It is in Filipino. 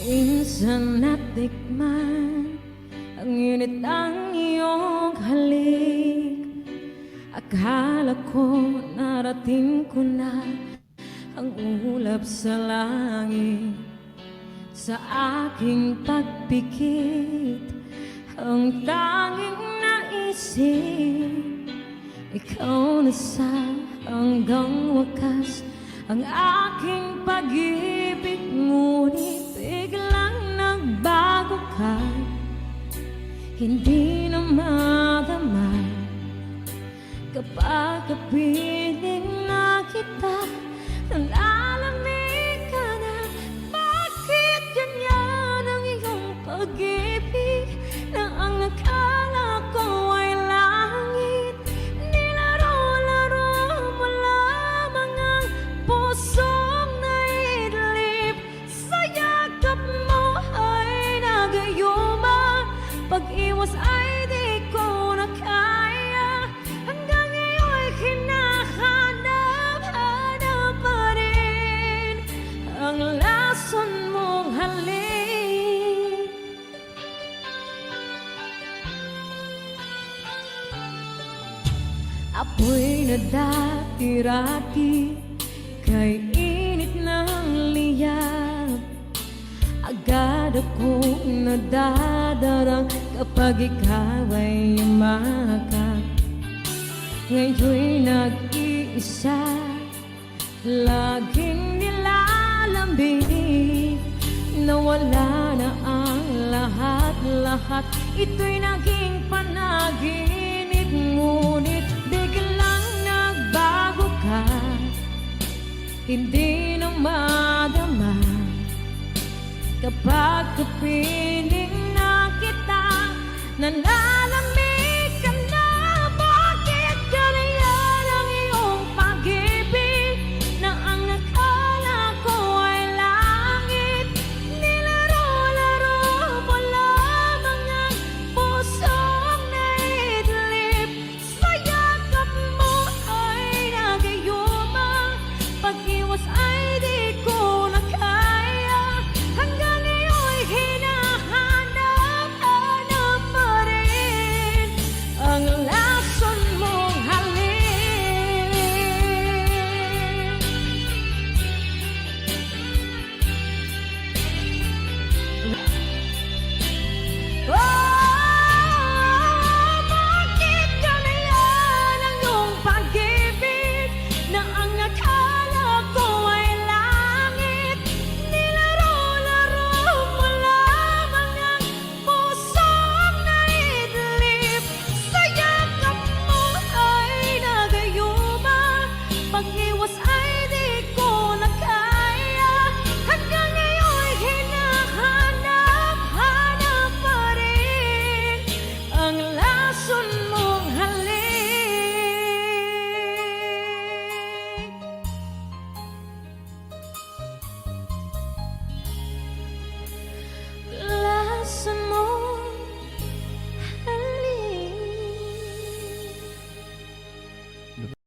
Minsan natikman ang init ng iyong halik. Akala ko narating ko na ang ulap sa langit. Sa aking pagpikit, ang tanging naisip, ikaw na sa hanggang wakas ang aking pag-ibig. Ngunit biglang nagbago ka, hindi na madama kapag kapiling na kita. Nalalamig ka na, bakit ganyan ang iyong pag-ibig na ang akala ko ay langit? Nilaro-laro mo lamang ang pusong naidlip. Sa yakap mo ay nagayuma, pag-iwas ay di ko na kaya. Hanggang ngayon'y hinahanap-hanap pa rin ang lason mong halik. Apoy na dati-rati kay init ng liyab. Agad akong nadadarang kapag ikaw ay umakap. Ngayon'y nag-iisa, laging nilalambing. Nawala na ang lahat-lahat, ito'y naging panaginip. Ngunit biglang nagbago ka, hindi na madama kapag kapiling na kita. Nalala